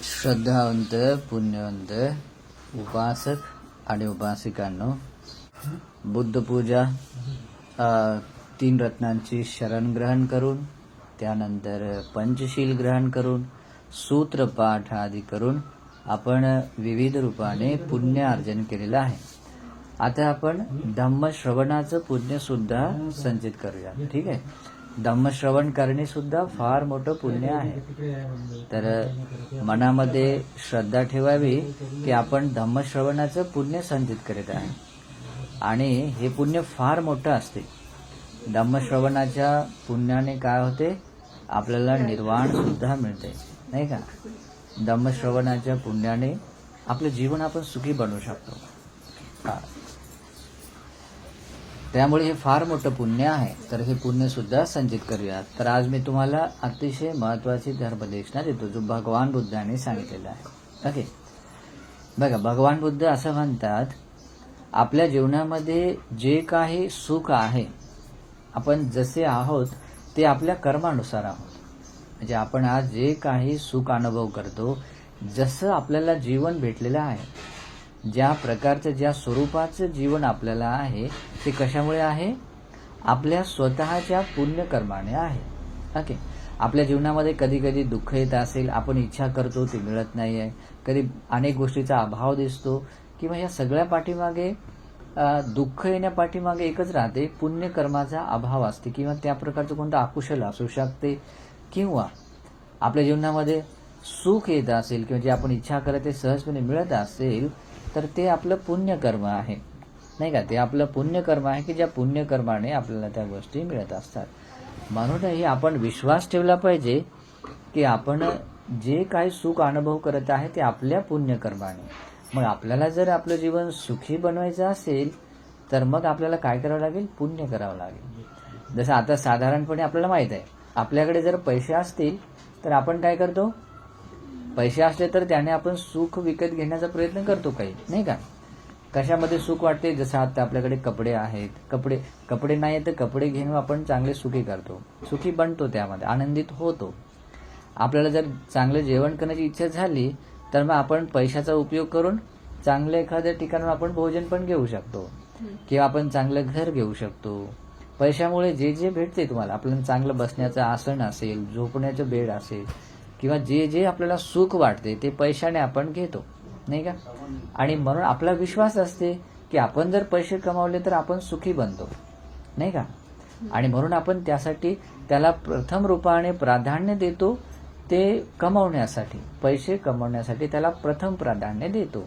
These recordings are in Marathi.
श्रद्धावंत पुण्यवंत उपासक आणि उपासिकांनो, बुद्धपूजा 3 रत्नांची शरण ग्रहण करून, त्यानंतर पंचशील ग्रहण करून, सूत्रपाठ आदी करून आपण विविध रूपाने पुण्य अर्जन केलेलं आहे. आता आपण धम्मश्रवणाचं पुण्य सुद्धा संचित करूया. ठीक आहे. धम्मश्रवण करणे सुद्धा फार मोठं पुण्य आहे. तर मनामध्ये श्रद्धा ठेवावी की आपण धम्मश्रवणाचं पुण्य संचित करीत आहे आणि हे पुण्य फार मोठं असते. धम्मश्रवणाच्या पुण्याने काय होते, आपल्याला निर्वाण सुद्धा मिळते, नाही का. धम्मश्रवणाच्या पुण्याने आपलं जीवन आपण सुखी बनवू शकतो. त्यामुळे हे फार मोठं पुण्य आहे. तर हे पुण्य सुद्धा संचित करूया. तर आज मी तुम्हाला अतिशय महत्वाची धर्मदेशना देतो, जो भगवान बुद्धांनी सांगितलेला आहे. ओके. बघा, भगवान बुद्ध असं म्हणतात, आपल्या जीवनामध्ये जे काही सुख आहे, आपण जसे आहोत ते आपल्या कर्मानुसार आहोत. म्हणजे आपण आज जे काही सुख अनुभव करतो, जसं आपल्याला जीवन भेटलेलं आहे, ज्या प्रकारचं ज्या स्वरूपाचं जीवन आपल्याला आहे, ते कशामुळे आहे, आपल्या स्वतःच्या पुण्यकर्माने आहे. ओके. आपल्या जीवनामध्ये कधी कधी दुःख येत असेल, आपण इच्छा करतो ते मिळत नाही आहे, कधी अनेक गोष्टीचा अभाव दिसतो, किंवा या सगळ्या पाठीमागे दुःख येण्यापाठीमागे एकच राहते, पुण्यकर्माचा अभाव असते, किंवा त्या प्रकारचं कोणतं अकुशल असू शकते. किंवा आपल्या जीवनामध्ये सुख येत असेल, किंवा जे आपण इच्छा करत ते सहजपणे मिळत असेल, तर ते आपलं पुण्यकर्म आहे, नाही का. ते आपलं पुण्यकर्म आहे की ज्या पुण्यकर्माने आपल्याला त्या गोष्टी मिळत असतात. म्हणूनही आपण विश्वास ठेवला पाहिजे की आपण जे काही सुख अनुभव करत आहे ते आपल्या पुण्यकर्माने. मग आपल्याला जर आपलं जीवन सुखी बनवायचं असेल, तर मग आपल्याला काय करावं लागेल, पुण्य करावं लागेल. जसं आता साधारणपणे आपल्याला माहित आहे, आपल्याकडे जर पैसे असतील तर आपण काय करतो, पैसे असले तर त्याने आपण सुख विकत घेण्याचा प्रयत्न करतो काही, नाही का. कशामध्ये सुख वाटते, जसं आता आपल्याकडे कपडे आहेत, कपडे नाही तर कपडे घेऊन आपण चांगले सुखी करतो, सुखी बनतो, त्यामध्ये आनंदित होतो. आपल्याला जर चांगलं जेवण करण्याची इच्छा झाली तर मग आपण पैशाचा उपयोग करून चांगल्या एखाद्या ठिकाणून आपण भोजन पण घेऊ शकतो, किंवा आपण चांगलं घर घेऊ शकतो. पैशामुळे जे जे भेटते तुम्हाला, आपल्याला चांगलं बसण्याचं आसन असेल, झोपण्याचं बेड असेल, किंवा जे जे आपल्याला सुख वाटते ते पैशाने आपण घेतो, नाही का. आणि म्हणून आपला विश्वास असते की आपण जर पैसे कमावले तर आपण सुखी बनतो, नाही का. आणि म्हणून आपण त्यासाठी त्याला प्रथम रूपाने प्राधान्य देतो, ते कमावण्यासाठी, पैसे कमावण्यासाठी त्याला प्रथम प्राधान्य देतो.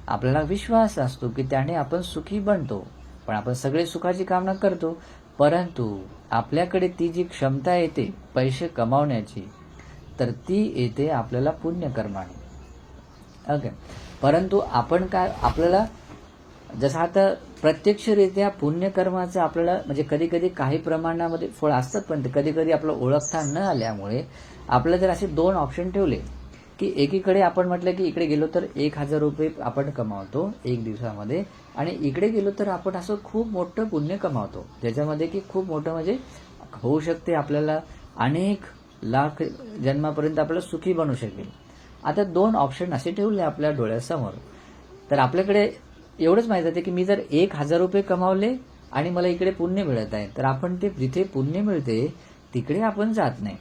आपल्याला विश्वास असतो की त्याने आपण सुखी बनतो. पण आपण सगळे सुखाची कामना करतो, परंतु आपल्याकडे ती जी क्षमता येते पैसे कमावण्याची, तर ती येते आपल्याला पुण्यकर्माने. ओके. परंतु आपण काय, आपल्याला जसं आता प्रत्यक्षरित्या पुण्यकर्माचं आपल्याला म्हणजे कधी कधी काही प्रमाणामध्ये फळ असतात, पण कधी कधी आपलं ओळखता न आल्यामुळे आपल्याला जर असे 2 ऑप्शन ठेवले की एकीकडे आपण म्हटलं की इकडे गेलो तर 1000 रुपये आपण कमावतो 1 दिवसामध्ये, आणि इकडे गेलो तर आपण असं खूप मोठं पुण्य कमावतो, ज्याच्यामध्ये की खूप मोठं म्हणजे होऊ शकते आपल्याला अनेक लाख जन्मापर्यंत आपल्याला सुखी बनवू शकेल. आता 2 ऑप्शन असे ठेवले आपल्या डोळ्यासमोर, तर आपल्याकडे एवढंच माहित आहे की मी जर 1000 रुपये कमावले आणि मला इकडे पुण्य मिळत आहे, तर आपण ते जिथे पुण्य मिळते तिकडे आपण जात नाही.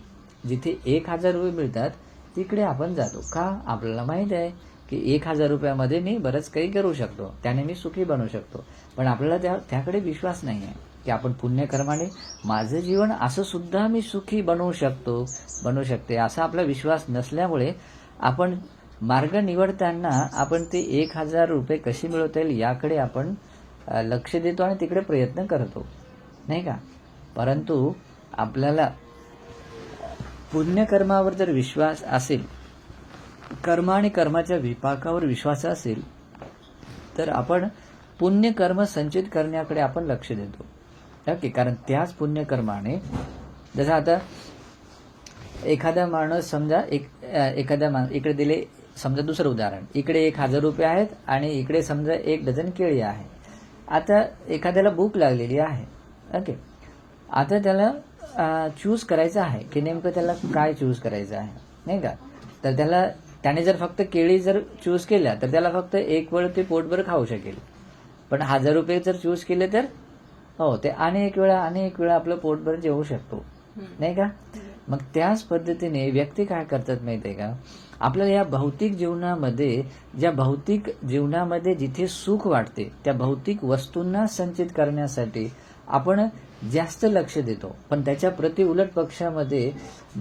जिथे 1000 रुपये मिळतात तिकडे आपण जातो. का, आपल्याला माहित आहे की 1000 रुपयामध्ये मी बरंच काही करू शकतो, त्याने मी सुखी बनवू शकतो. पण आपल्याला त्याकडे विश्वास नाही आहे की आपण पुण्यकर्माने माझं जीवन असं सुद्धा मी सुखी बनवू शकते, असा आपला विश्वास नसल्यामुळे आपण मार्ग निवडताना आपण ते 1000 रुपये कशी मिळवता येईल याकडे आपण लक्ष देतो आणि तिकडे प्रयत्न करतो, नाही का. परंतु आपल्याला पुण्यकर्मावर जर विश्वास असेल, कर्म आणि कर्माच्या विपाकावर विश्वास असेल, तर आपण पुण्यकर्म संचित करण्याकडे आपण लक्ष देतो. ओके. कारण त्याच पुण्यकर्माने, जसं आता एखादा माणूस समजा इकडे दिले, समजा दुसरं उदाहरण, इकडे 1000 रुपये आहेत आणि इकडे समजा 1 डझन केळी आहे. आता एखाद्याला भूक लागलेली आहे. ओके. आता त्याला चूज करायचं आहे की नेमकं त्याला काय चूज करायचं आहे, नाही का. तर त्याने जर फक्त केळी जर चूज केल्या तर त्याला फक्त एक वेळ ते पोटभर खाऊ शकेल. पण 1000 रुपये जर चूज केले तर हो ते अनेक वेळा आपलं पोटभर जेवू शकतो, नाही का. मग त्याच पद्धतीने व्यक्ती काय करतात माहिती आहे का, आपल्याला या भौतिक जीवनामध्ये जिथे सुख वाटते त्या भौतिक वस्तूंना संचित करण्यासाठी आपण जास्त लक्ष देतो. पण त्याच्या प्रति उलट पक्षामध्ये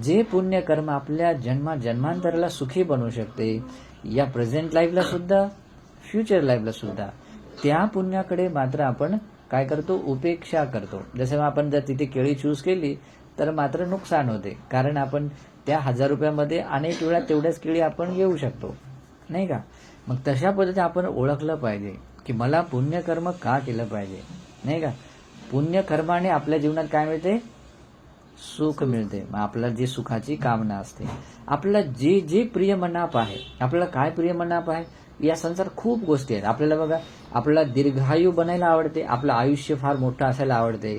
जे पुण्यकर्म आपल्या जन्मांतराला सुखी बनवू शकते, या प्रेझेंट लाईफला सुद्धा फ्युचर लाईफला सुद्धा, त्या पुण्याकडे मात्र आपण काय करतो, उपेक्षा करतो. जसं आपण जर तिथे केळी चूज केली तर मात्र नुकसान होते, कारण आपण त्या 1000 रुपयामध्ये अनेक वेळा तेवढ्याच केळी आपण घेऊ शकतो, नाही का. मग तशा पद्धतीने आपण ओळखलं पाहिजे की मला पुण्यकर्म का केलं पाहिजे, नाही का. पुण्यकर्माने आपल्या जीवनात काय मिळते, सुख मिळते. मग आपल्याला जी सुखाची कामना असते, आपल्याला जे प्रिय मनाप आहे, आपल्याला काय प्रिय मनाप आहे, या संसारात खूप गोष्टी आहेत. आपल्याला बघा, आपल्याला दीर्घायू बनायला आवडते, आपलं आयुष्य फार मोठं असायला आवडते,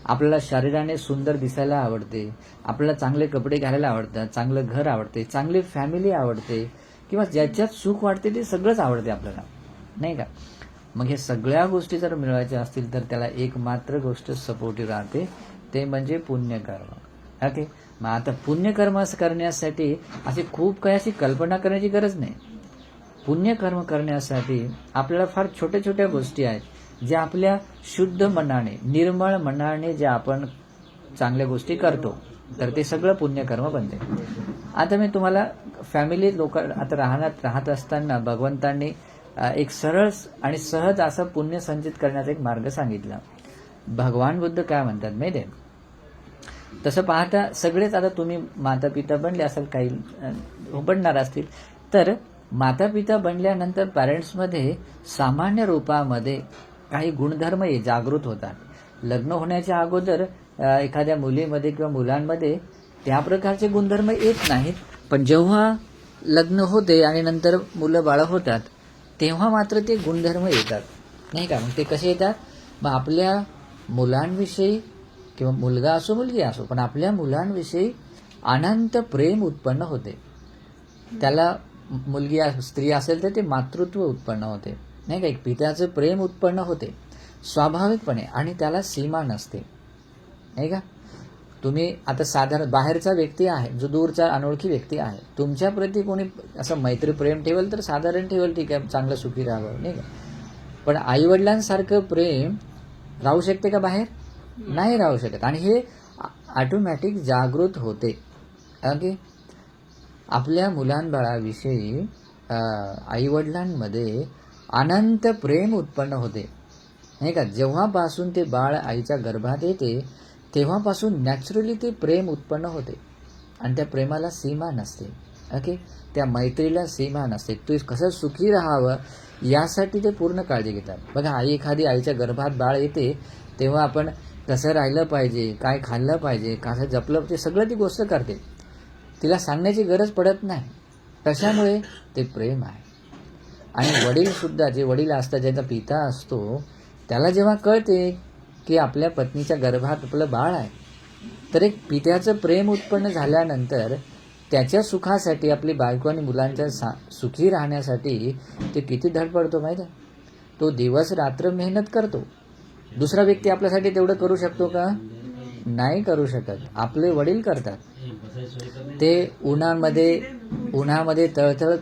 आपल्याला शरीराने सुंदर दिसायला आवडते, आपल्याला चांगले कपडे घालायला आवडतात, चांगलं घर आवडते, चांगली फॅमिली आवडते, किंवा ज्याच्यात सुख वाटते ते सगळंच आवडते आपल्याला, नाही का. मग हे सगळ्या गोष्टी जर मिळवायच्या असतील तर त्याला एक मात्र गोष्ट सपोर्टिव्ह राहते, ते म्हणजे पुण्यकर्म. ओके. मग आता पुण्यकर्म करण्यासाठी अशी खूप काही अशी कल्पना करण्याची गरज नाही. पुण्यकर्म करण्यासाठी आपल्याला फार छोट्या छोट्या गोष्टी आहेत, ज्या आपल्या शुद्ध मनाने, निर्मळ मनाने ज्या आपण चांगल्या गोष्टी करतो तर ते सगळं पुण्यकर्म बनते. आता मी तुम्हाला फॅमिली लोक आता राहत असताना भगवंतांनी एक सरळ आणि सहज असं पुण्य संचित करण्याचा एक मार्ग सांगितला. भगवान बुद्ध काय म्हणतात माहिती आहे, तसं पाहता सगळेच आता तुम्ही माता पिता बनले असाल, काही बनणार असतील, तर माता पिता बनल्यानंतर पॅरेंट्समध्ये सामान्य रूपामध्ये काही गुणधर्म जागृत होतात. लग्न होण्याच्या अगोदर एखाद्या मुलीमध्ये किंवा मुलांमध्ये त्या प्रकारचे गुणधर्म येत नाहीत, पण जेव्हा लग्न होते आणि नंतर मुलं बाळं होतात तेव्हा मात्र ते गुणधर्म येतात, नाही का. मग ते कसे येतात, मग आपल्या मुलांविषयी किंवा मुलगा असो मुलगी असो, पण आपल्या मुलांविषयी अनंत प्रेम उत्पन्न होते. त्याला मुलगी स्त्री असेल तर ते मातृत्व उत्पन्न होते, नाही का. एक पित्याचं प्रेम उत्पन्न होते स्वाभाविकपणे, आणि त्याला सीमा नसते, नाही का. तुम्ही आता साधारण बाहेरचा व्यक्ती आहे, जो दूरचा अनोळखी व्यक्ती आहे, तुमच्या प्रती कोणी असं मैत्री प्रेम ठेवेल तर साधारण ठेवेल, ठीक आहे, चांगलं सुखी राहावं, नाही का. पण आईवडिलांसारखं प्रेम राहू शकते का बाहेर, नाही राहू शकत. आणि हे ऑटोमॅटिक जागृत होते. ओके. आपल्या मुलांबाळाविषयी आईवडिलांमध्ये अनंत प्रेम उत्पन्न होते, नाही का. जेव्हापासून ते बाळ आईच्या गर्भात येते तेव्हापासून नॅचरली ते प्रेम उत्पन्न होते, आणि त्या प्रेमाला सीमा नसते. ओके. त्या मैत्रीला सीमा नसते. तू कसं सुखी राहावं यासाठी ते पूर्ण काळजी घेतात. बघा, एखादी आईच्या गर्भात बाळ येते तेव्हा आपण कसं राहिलं पाहिजे, काय खाल्लं पाहिजे, कसं जपलं पाहिजे, सगळं ती गोष्ट करते. तिला सांगण्याची गरज पडत नाही. कशामुळे, ते प्रेम आहे. आणि वडील सुद्धा, जे वडील असतात, ज्याचा पिता असतो, त्याला जेव्हा कळते की आपल्या पत्नीच्या गर्भात आपलं बाळ आहे, तर एक पित्याचं प्रेम उत्पन्न झाल्यानंतर त्याच्या सुखासाठी, आपली बायको आणि मुलांच्या सुखी राहण्यासाठी ते किती धडपडतो माहिती आहे. तो दिवस रात्र मेहनत करतो. दुसरा व्यक्ती आपल्यासाठी तेवढं करू शकतो का, नाही करू शकत. आपले वडील करतात. ते उन्हामध्ये तळतळ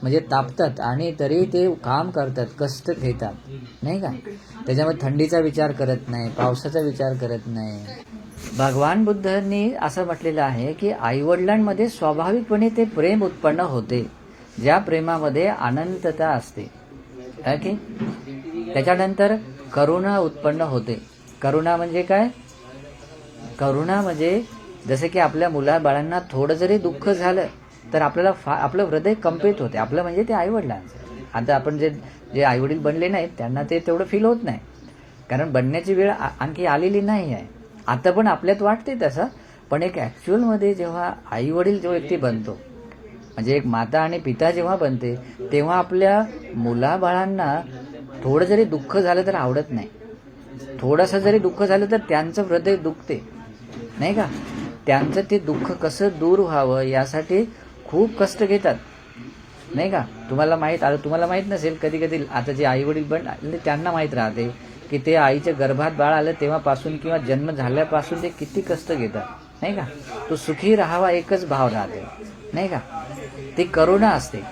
म्हणजे तापतात आणि तरी ते काम करतात, कष्ट घेतात, नाही का. त्याच्यामध्ये थंडीचा विचार करत नाही, पावसाचा विचार करत नाही. भगवान बुद्धांनी असं म्हटलेलं आहे की आईवडिलांमध्ये स्वाभाविकपणे ते प्रेम उत्पन्न होते, ज्या प्रेमामध्ये अनंतता असते. ओके. त्याच्यानंतर करुणा उत्पन्न होते. करुणा म्हणजे काय, करुणा म्हणजे जसं की आपल्या मुलाबाळांना थोडं जरी दुःख झालं तर आपल्याला आपलं हृदय कंपित होते. आपलं म्हणजे ते आईवडिलांचं. आता आपण जे आईवडील बनले नाहीत त्यांना ते तेवढं फील होत नाही, कारण बनण्याची वेळ आणखी आलेली नाही आहे. आता पण आपल्यात वाटते तसं, पण एक ॲक्च्युअलमध्ये जेव्हा आईवडील जो व्यक्ती बनतो, म्हणजे एक माता आणि पिता जेव्हा बनते, तेव्हा आपल्या मुलाबाळांना थोडं जरी दुःख झालं तर आवडत नाही. थोडंसं जरी दुःख झालं तर त्यांचं हृदय दुखते, नाही का. त्यांचं ते दुःख कसं दूर व्हावं यासाठी खूप कष्ट घेतात, नाही का. तुम्हाला माहीत नसेल, कधी कधी आता जे आई वडील पण त्यांना माहीत राहते की ते आईच्या गर्भात बाळ आलं तेव्हापासून किंवा जन्म झाल्यापासून ते किती कष्ट घेतात, नाही का. तो सुखी राहावा एकच भाव राहते, नाही का. ती करुणा असते,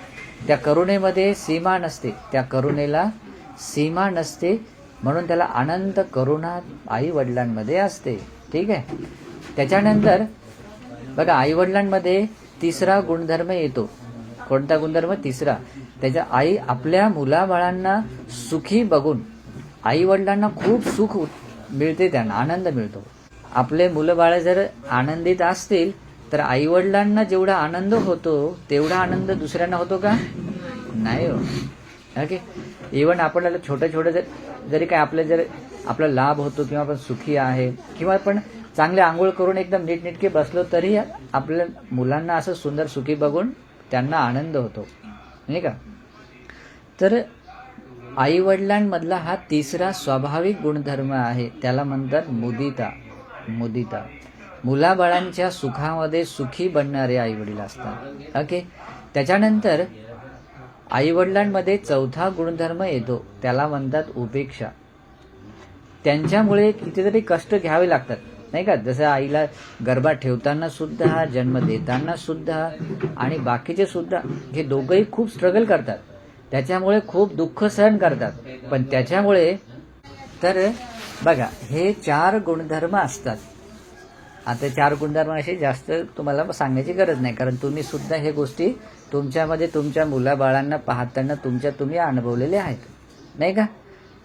त्या करुणेमध्ये सीमा नसते, त्या करुणेला सीमा नसते, म्हणून त्याला अनंत करुणा आई वडिलांमध्ये असते, ठीक आहे. त्याच्यानंतर बघा, आई वडिलांमध्ये तिसरा गुणधर्म येतो. कोणता गुणधर्म? तिसरा. त्याच्या आई आपल्या मुलाबाळांना सुखी बघून आई वडिलांना खूप सुख मिळते, त्यांना आनंद मिळतो. आपले मुलं बाळ जर आनंदित असतील तर आई वडिलांना जेवढा आनंद होतो तेवढा आनंद दुसऱ्यांना होतो का? नाही हो. ओके. इव्हन आपल्याला छोटं जरी काय आपला लाभ होतो किंवा आपण सुखी आहे किंवा आपण चांगले आंघोळ करून एकदम नीटनेटके बसलो तरी आपल्या मुलांना असं सुंदर सुखी बघून त्यांना आनंद होतो, नाही का. तर आई वडिलांमधला हा तिसरा स्वाभाविक गुणधर्म आहे, त्याला म्हणतात मुदिता. मुलाबाळांच्या सुखामध्ये सुखी बनणारे आई वडील असतात. ओके. त्याच्यानंतर आई वडिलांमध्ये चौथा गुणधर्म येतो, त्याला म्हणतात उपेक्षा. त्यांच्यामुळे कितीतरी कष्ट घ्यावे लागतात, नाही का. जसं आईला गर्भात ठेवताना सुद्धा, जन्म देताना सुद्धा आणि बाकीचे सुद्धा, हे दोघंही खूप स्ट्रगल करतात, त्याच्यामुळे खूप दुःख सहन करतात. पण त्याच्यामुळे तर बघा, हे 4 गुणधर्म असतात. आता 4 गुणधर्म असे जास्त तुम्हाला सांगण्याची गरज नाही, कारण तुम्ही सुद्धा हे गोष्टी तुमच्यामध्ये तुमच्या मुलाबाळांना पाहताना तुम्ही अनुभवलेले आहेत, नाही का.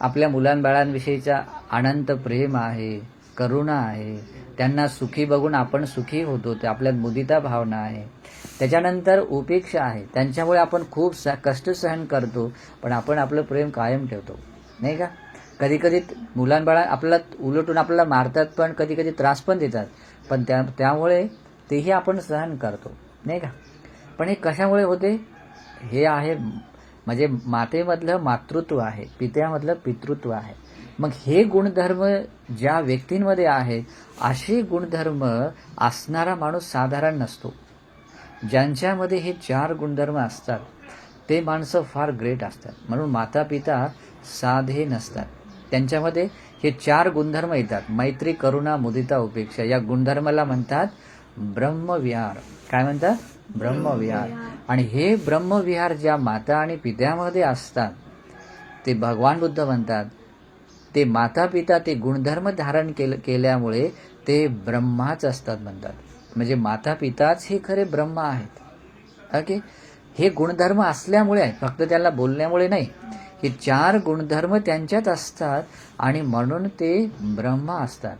आपल्या मुलांबाळांविषयीचा अनंत प्रेम आहे, करुणा आहे, त्यांना सुखी बघून आपण सुखी होतो, ते आपल्यात मुदिता भावना आहे. त्याच्यानंतर उपेक्षा आहे, त्यांच्यामुळे आपण खूप कष्ट सहन करतो पण आपण आपलं प्रेम कायम ठेवतो, नाही का. कधी कधी मुलांबाळा आपल्याला उलटून आपल्याला मारतात, पण कधी कधी त्रास पण देतात, पण त्यामुळे तेही आपण सहन करतो, नाही का. पण हे कशामुळे होते? हे आहे म्हणजे मातेमधलं मातृत्व आहे, पित्यामधलं पितृत्व आहे. मग हे गुणधर्म ज्या व्यक्तींमध्ये आहेत, असे गुणधर्म असणारा माणूस साधारण नसतो. ज्यांच्यामध्ये हे 4 गुणधर्म असतात ते माणसं फार ग्रेट असतात. म्हणून माता पिता साधे नसतात, त्यांच्यामध्ये हे 4 गुणधर्म येतात. मैत्री, करुणा, मुदिता, उपेक्षा. या गुणधर्माला म्हणतात ब्रह्मविहार. काय म्हणतात? ब्रह्मविहार. आणि हे ब्रह्मविहार ज्या माता आणि पित्यामध्ये असतात ते भगवान बुद्ध म्हणतात, ते माता पिता ते गुणधर्म धारण केल्यामुळे ते ब्रह्माच असतात म्हणतात. म्हणजे माता पिताच हे खरे ब्रह्म आहेत. ओके. हे गुणधर्म असल्यामुळे आहे, फक्त त्याला बोलण्यामुळे नाही. हे 4 गुणधर्म त्यांच्यात असतात आणि म्हणून ते ब्रह्म असतात.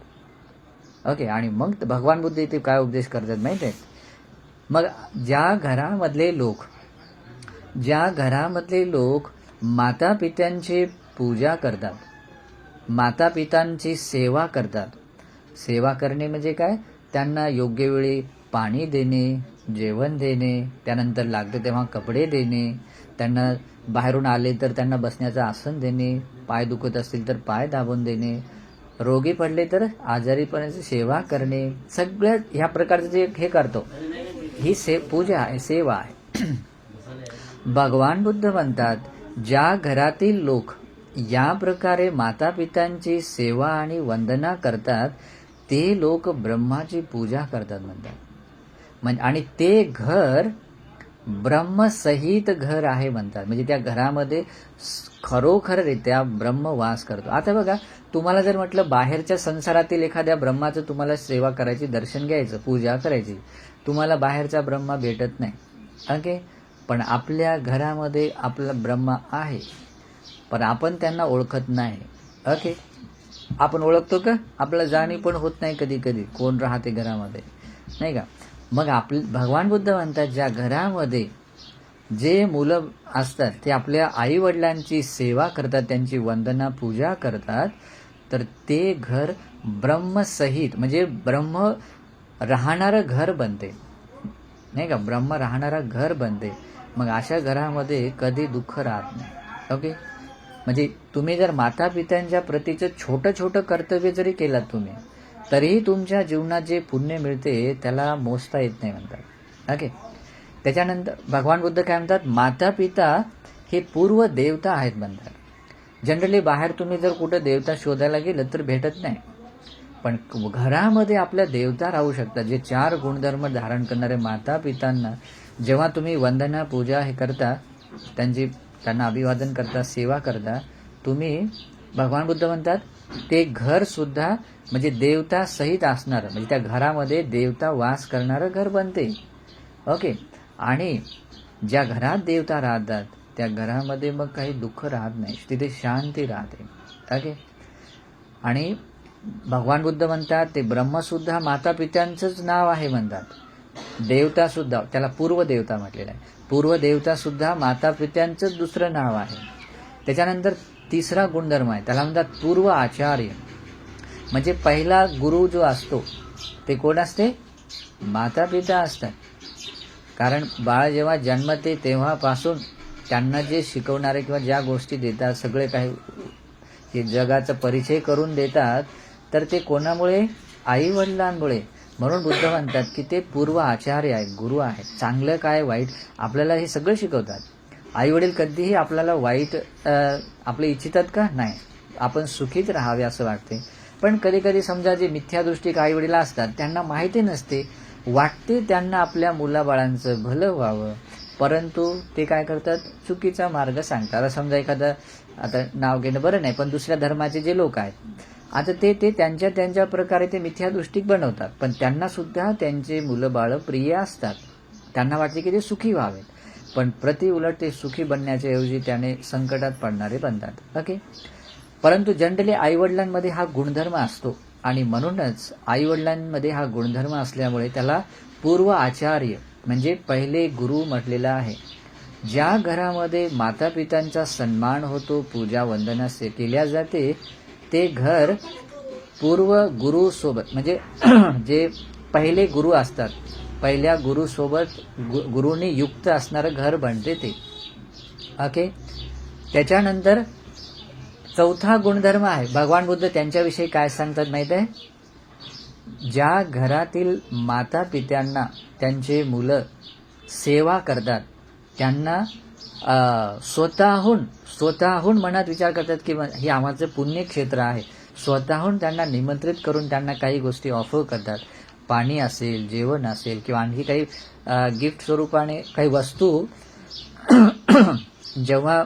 ओके. आणि मग भगवान बुद्ध इथे काय उपदेश करतात माहिती आहे? मग ज्या घरामधले लोक माता पित्यांची पूजा करतात, माता पितांची सेवा करतात. सेवा करणे म्हणजे काय? त्यांना योग्य वेळी पाणी देणे, जेवण देणे, त्यानंतर लागते तेव्हा कपडे देणे, त्यांना बाहेरून आले तर त्यांना बसण्याचं आसन देणे, पाय दुखत असतील तर पाय दाबून देणे, रोगी पडले तर आजारीपणाची सेवा करणे, सगळ्या ह्या प्रकारचे जे हे करतो, ही पूजा आहे, सेवा आहे. भगवान बुद्ध म्हणतात, ज्या घरातील लोक या प्रकारे माता पितांची सेवा आणि वंदना करतात ते लोक ब्रह्माची पूजा करतात म्हणतात. आणि ते घर ब्रह्मसहित घर आहे म्हणतात. म्हणजे त्या घरामध्ये खरोखररित्या ब्रह्म वास करतो. आता बघा, तुम्हाला जर म्हटलं बाहेरच्या संसारातील एखाद्या ब्रह्माचं तुम्हाला सेवा करायची, दर्शन घ्यायचं, पूजा करायची, तुम्हाला बाहेरचा ब्रह्मा भेटत नाही. ओके. पण आपल्या घरामध्ये आपला ब्रह्मा आहे, पण आपण त्यांना ओळखत नाही. ओके. आपण ओळखतो का? आपल्याला जाणीव पण होत नाही कधी कधी कोण राहते घरामध्ये, नाही का. मग भगवान बुद्ध म्हणतात, ज्या घरामध्ये जे मुलं असतात ते आपल्या आई वडिलांची सेवा करतात, त्यांची वंदना पूजा करतात, तर ते घर ब्रह्मसहित म्हणजे ब्रह्म राहणारं घर बनते, नाही का. ब्रह्म राहणारं घर बनते. मग अशा घरामध्ये कधी दुःख राहत नाही. ओके. म्हणजे तुम्ही जर माता पित्यांच्या प्रतीचं छोटं कर्तव्य जरी केलात तुम्ही, तरीही तुमच्या जीवनात जे पुण्य मिळते त्याला मोजता येत नाही म्हणतात. ओके. त्याच्यानंतर भगवान बुद्ध काय म्हणतात, माता पिता हे पूर्व देवता आहेत म्हणतात. जनरली बाहेर तुम्ही जर कुठं देवता शोधायला गेलं तर भेटत नाही, पण घरामध्ये आपल्या देवता राहू शकतात. जे 4 गुणधर्म धारण करणारे माता पितांना जेव्हा तुम्ही वंदना पूजा हे करता, त्यांना अभिवादन करता, सेवा करता, तुम्ही भगवान बुद्ध म्हणतात ते घर सुद्धा म्हणजे देवता सहित असणारं, म्हणजे त्या घरामध्ये देवता वास करणारं घर बनते. ओके. आणि ज्या घरात देवता राहतात त्या घरामध्ये मग काही दुःख राहत नाही, तिथे शांती राहते. ओके. आणि भगवान बुद्ध म्हणतात ते ब्रह्मसुद्धा माता पित्यांचंच नाव आहे म्हणतात. देवता सुद्धा, त्याला पूर्व देवता म्हटलेलं आहे, पूर्व देवता सुद्धा माता पित्यांचंच दुसरं नाव आहे. त्याच्यानंतर 3रा गुणधर्म आहे, त्याला म्हणतात पूर्व आचार्य. म्हणजे पहिला गुरु जो असतो ते कोण असते, माता पिता असतात. कारण बाळ जेव्हा जन्मते तेव्हापासून त्यांना जे शिकवणारे किंवा ज्या गोष्टी देतात, सगळे काही हे जगाचा परिचय करून देतात, तर ते कोणामुळे, आई वडिलांमुळे. म्हणून बुद्ध म्हणतात की ते पूर्व आचार्य आहेत, गुरु आहेत. चांगलं काय वाईट आपल्याला हे सगळं शिकवतात. आई वडील कधीही आपल्याला वाईट आपले इच्छितात का, नाही, आपण सुखीच राहावे असं वाटते. पण कधी कधी समजा जे मिथ्यादृष्टिक आई वडील असतात त्यांना माहिती नसते, वाटते त्यांना आपल्या मुलाबाळांचं भलं व्हावं, परंतु ते काय करतात, चुकीचा मार्ग सांगतात. आता समजा एखादं, आता नाव घेणं बरं नाही, पण दुसऱ्या धर्माचे जे लोक आहेत, आता ते त्यांच्या प्रकारे ते मिथ्यादृष्टिक बनवतात, पण त्यांना सुद्धा त्यांचे मुलं बाळं प्रिय असतात. त्यांना वाटते की ते सुखी व्हावेत, पण प्रति उलट ते सुखी बनण्याच्या ऐवजी त्याने संकटात पडणारे बनतात. ओके. परंतु जनरली आईवडिलांमध्ये हा गुणधर्म असतो, आणि म्हणूनच आईवडिलांमध्ये हा गुणधर्म असल्यामुळे त्याला पूर्व आचार्य म्हणजे पहिले गुरु म्हटलेला आहे. ज्या घरामध्ये माता पित्यांचा सन्मान होतो, पूजा वंदना केल्या जाते, ते घर पूर्व गुरु सोबत म्हणजे जे पहिले गुरु असतात, पहिल्या गुरुसोबत गुरुनी युक्त असणारं घर बनते ते. ओके. त्याच्यानंतर 4था गुणधर्म आहे. भगवान बुद्ध त्यांच्याविषयी काय सांगतात माहित आहे, ज्या घरातील माता पित्यांना त्यांचे मुलं सेवा करतात, त्यांना स्वतःहून मनात विचार करतात की हे आमचं पुण्यक्षेत्र आहे, स्वतःहून त्यांना निमंत्रित करून त्यांना काही गोष्टी ऑफर करतात, पाणी असेल, जेवण असेल, किंवा आणखी काही गिफ्ट स्वरूपाने काही वस्तू जेव्हा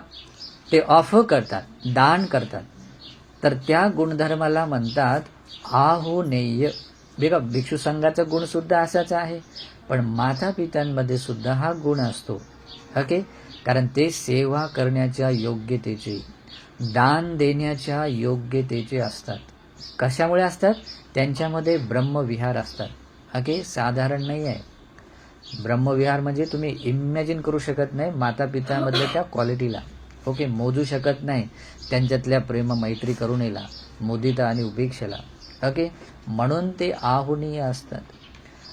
ते ऑफर करतात, दान करतात, तर त्या गुणधर्माला म्हणतात आहुनेय. बघा, भिक्षू संघाचा गुण सुद्धा असाच आहे, पण माता पित्यांमध्ये सुद्धा हा गुण असतो. ओके. कारण ते सेवा करण्याच्या योग्यतेचे, दान देण्याच्या योग्यतेचे असतात. कशामुळे असतात, त्यांच्यामध्ये ब्रह्मविहार असतात. ओके. साधारण नाही आहे. ब्रह्मविहार म्हणजे तुम्ही इमॅजिन करू शकत नाही माता पित्यामधल्या त्या क्वालिटीला. ओके. मोजू शकत नाही त्यांच्यातल्या प्रेम मैत्री करुणेला, मुदिता आणि उपेक्षेला. ओके. म्हणून ते आहुनीय असतात.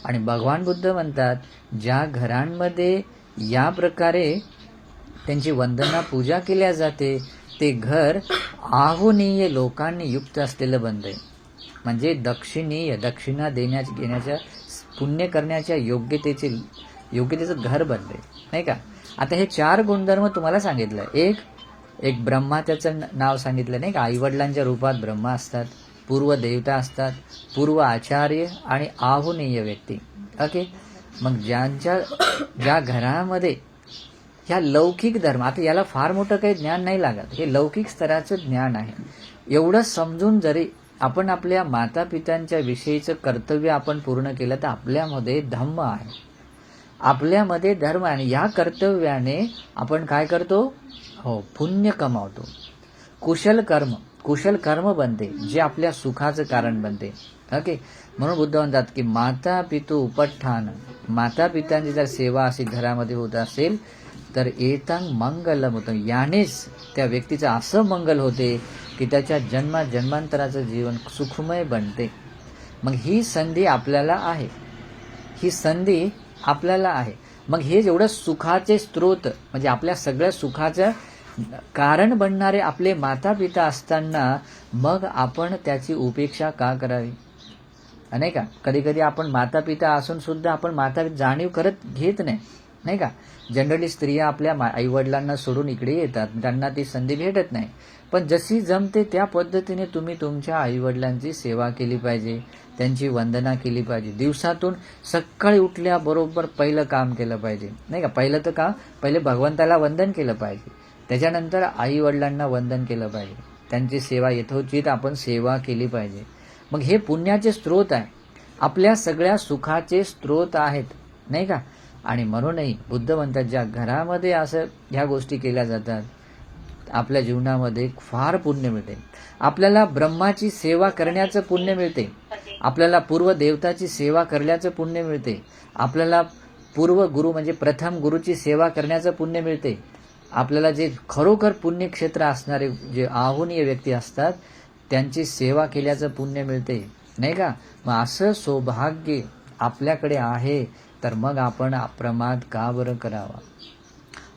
आणि भगवान बुद्ध म्हणतात ज्या घरांमध्ये या प्रकारे त्यांची वंदना पूजा केल्या जाते, ते घर आहुनीय लोकांनी युक्त असलेलं बनते. म्हणजे दक्षिणा घेण्याच्या पुण्य करण्याच्या योग्यतेचं घर बनते, नाही का. आता हे 4 गुणधर्म तुम्हाला सांगितलं. एक ब्रह्माचं नाव सांगितलं, नाही का. आईवडिलांच्या रूपात ब्रह्मा असतात, पूर्व देवता असतात, पूर्व आचार्य आणि आहुनीय व्यक्ती. ओके. मग ज्या घरामध्ये ह्या लौकिक धर्म, आता याला फार मोठं काही ज्ञान नाही लागत, हे लौकिक स्तराचं ज्ञान आहे. एवढं समजून जरी आपण आपल्या माता पित्यांच्या विषयीचं कर्तव्य आपण पूर्ण केलं तर आपल्यामध्ये धम्म आहे, आपल्यामध्ये धर्म आहे. आणि या कर्तव्याने आपण काय करतो, हो, पुण्य कमावतो. कुशल कर्म बनते, जे आपल्या सुखाचं कारण बनते. ओके. म्हणून बुद्ध म्हणतात की माता पितू उपठान, माता पित्यांची जर सेवा अशी घरामध्ये होत असेल तर एतांग मंगलम होतं, यानेच त्या व्यक्तीचं असं मंगल होते की त्याच्या जन्मांतराचं जीवन सुखमय बनते. मग ही संधी आपल्याला आहे, मग हे जेवढं सुखाचे स्रोत म्हणजे आपल्या सगळ्या सुखाचं कारण बनणारे आपले माता पिता असताना मग आपण त्याची उपेक्षा का करावी. नाही का. कधी कधी आपण माता पिता असून सुद्धा आपण माता जाणीव करत घेत नाही, नाही का. जनरली स्त्रिया आपल्या आईवडिलांना सोडून इकडे येतात, त्यांना ती संधी भेटत नाही. पण जशी जमते त्या पद्धतीने तुम्ही तुमच्या आईवडिलांची सेवा केली पाहिजे, त्यांची वंदना केली पाहिजे. दिवसातून सकाळी उठल्याबरोबर पहिलं काम केलं पाहिजे, नाही का. पहिलं तर का, पहिले भगवंताला वंदन केलं पाहिजे, त्याच्यानंतर आईवडिलांना वंदन केलं पाहिजे, त्यांची सेवा यथोचित आपण सेवा केली पाहिजे. मग हे पुण्याचे स्रोत आहे, आपल्या सगळ्या सुखाचे स्रोत आहेत, नाही का. आणि म्हणूनही बुद्ध म्हणतात ज्या घरामध्ये असं ह्या गोष्टी केल्या जातात आपल्या जीवनामध्ये फार पुण्य मिळते. आपल्याला ब्रह्माची सेवा करण्याचं पुण्य मिळते, आपल्याला पूर्व देवताची सेवा करण्याचं पुण्य मिळते, आपल्याला पूर्व गुरु म्हणजे प्रथम गुरुची सेवा करण्याचं पुण्य मिळते. आपल्याला जे खरोखर पुण्यक्षेत्र असणारे जे आहुनीय व्यक्ती असतात त्यांची सेवा केल्याचं पुण्य मिळते, नाही का. मग असं सौभाग्य आपल्याकडे आहे तर मग आपण अप्रमाद का बरं करावा,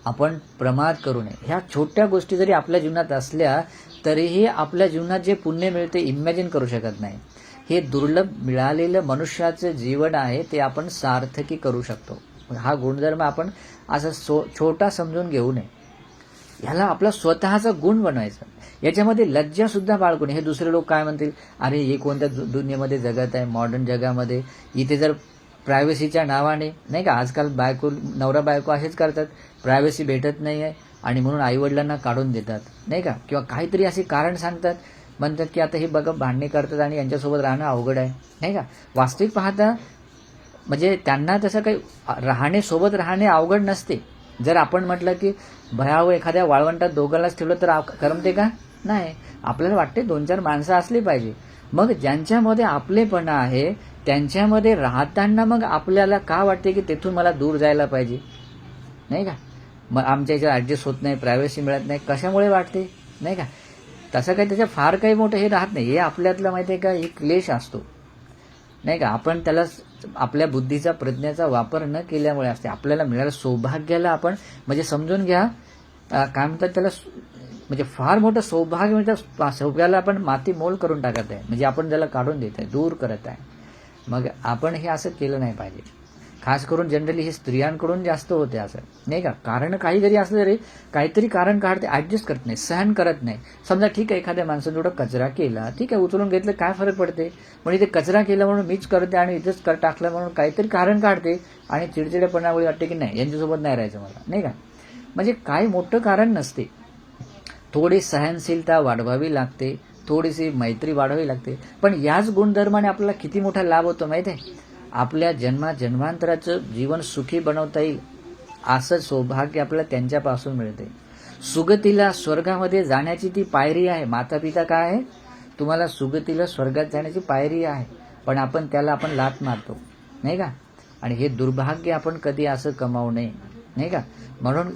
आपण प्रमाद करू नये. ह्या छोट्या गोष्टी जरी आपल्या जीवनात असल्या तरीही आपल्या जीवनात जे पुण्य मिळते इमॅजिन करू शकत नाही. हे दुर्लभ मिळालेलं मनुष्याचं जीवन आहे, ते आपण सार्थकी करू शकतो. हा गुणधर्म आपण असं छोटा समजून घेऊ नये, ह्याला आपला स्वतःचा गुण बनवायचा. याच्यामध्ये लज्जा सुद्धा बाळगू नये. हे दुसरे लोक काय म्हणतील, अरे हे कोणत्या दुनियेमध्ये जगत आहे, मॉडर्न जगामध्ये. इथे जर प्रायव्हसीच्या नावाने, नाही का, आजकाल नवरा बायको असेच करतात, प्रायव्हसी भेटत नाही आहे आणि म्हणून आईवडिलांना काढून देतात, नाही का. किंवा काहीतरी असे कारण सांगतात, म्हणतात की आता हे बघा भांडणे करतात आणि यांच्यासोबत राहणं अवघड आहे, नाही का. वास्तविक पाहता म्हणजे त्यांना तसं काही सोबत राहणे अवघड नसते. जर आपण म्हटलं की भयावह एखाद्या वाळवंटात दोघांनाच ठेवलं तर करमते का, नाही. आपल्याला वाटते 2-4 माणसं असली पाहिजे. मग ज्यांच्यामध्ये आपलेपणा आहे त्यांच्यामध्ये राहताना मग आपल्याला का वाटते की तेथून मला दूर जायला पाहिजे, नाही का. मग आमच्या याच्यात ॲडजस्ट होत नाही, प्रायव्हसी मिळत नाही, कशामुळे वाटते, नाही का. तसं काही त्याच्या फार काही मोठं हे राहत नाही. हे आपल्यातलं माहिती आहे का, एक क्लेश असतो, नाही का. आपण त्याला आपल्या बुद्धीचा प्रज्ञेचा वापर न केल्यामुळे असते. आपल्याला मिळालं सौभाग्याला आपण म्हणजे समजून घ्या, काय म्हणतात त्याला, म्हणजे फार मोठं सौभाग्य म्हणजे सौभाग्याला आपण माती मोल करून टाकत आहे, म्हणजे आपण त्याला काढून देत आहे, दूर करत आहे. मग आपण हे असं केलं नाही पाहिजे. खास करून जनरली हे स्त्रियांकडून जास्त होते असं, नाही का. कारण काही जरी असलं तरी काहीतरी कारण काढते, ऍडजस्ट करत नाही, सहन करत नाही. समजा ठीक आहे एखाद्या माणसाने थोडा कचरा केला, ठीक आहे उचलून घेतलं, काय फरक पडते. म्हणजे ते कचरा केला म्हणून मीच करते आणि इथेच टाकलं म्हणून काहीतरी कारण काढते आणि चिडचिडेपणामुळे वाटते की नाही यांच्यासोबत नाही राहायचं मला, नाही का. म्हणजे काही मोठं कारण नसते. थोडी सहनशीलता वाढवावी लागते, थोडीशी मैत्री वाढवावी लागते. पण याच गुणधर्माने आपल्याला किती मोठा लाभ होतो माहिती आहे. आपल्या जन्मांतराचं जीवन सुखी बनवता येईल असं सौभाग्य आपल्याला त्यांच्यापासून मिळते. सुगतीला स्वर्गामध्ये जाण्याची ती पायरी आहे. माता पिता काय आहे, तुम्हाला सुगतीला स्वर्गात जाण्याची पायरी आहे, पण आपण त्याला लात मारतो, नाही का. आणि हे दुर्भाग्य आपण कधी असं कमावू नये, नाही का. म्हणून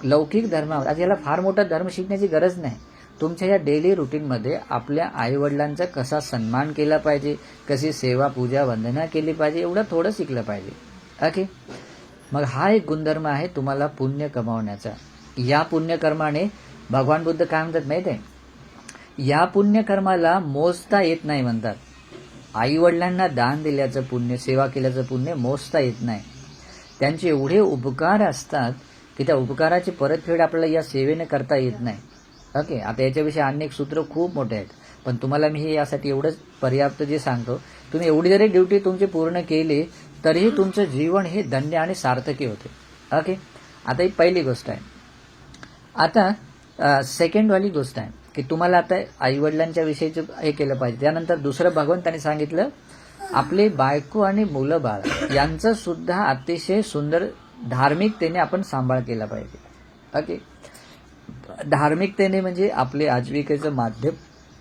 लौकिक धर्मावर आज याला फार मोठा धर्म शिकण्याची गरज नाही. तुमच्या या डेली रुटीनमध्ये आपल्या आईवडिलांचा कसा सन्मान केला पाहिजे, कशी सेवा पूजा वंदना केली पाहिजे, एवढं थोडं शिकलं पाहिजे. ओके. मग हा एक गुणधर्म आहे तुम्हाला पुण्य कमावण्याचा. या पुण्यकर्माने भगवान बुद्ध काय म्हणतात माहिती आहे, या पुण्यकर्माला मोजता येत नाही म्हणतात. आईवडिलांना दान दिल्याचं पुण्य, सेवा केल्याचं पुण्य मोजता येत नाही. त्यांचे एवढे उपकार असतात की त्या उपकाराची परतफेड आपल्याला या सेवेने करता येत नाही. ओके. आता याच्याविषयी अनेक सूत्र खूप मोठे आहेत, पण तुम्हाला मी हे यासाठी एवढंच पर्याप्त जे सांगतो, तुम्ही एवढी जरी ड्युटी तुमची पूर्ण केली तरीही तुमचं जीवन हे धन्य आणि सार्थकी होते. ओके. आता ही पहिली गोष्ट आहे. आता सेकंडवाली गोष्ट आहे की तुम्हाला आता आईवडिलांच्या विषयीचं हे केलं पाहिजे. त्यानंतर दुसरं भगवंतांनी सांगितलं आपले बायको आणि मुलं बाळ यांचं सुद्धा अतिशय सुंदर धार्मिकतेने आपण सांभाळ केला पाहिजे. ओके. धार्मिकतेने म्हणजे आपले आजीविकेचं माध्यम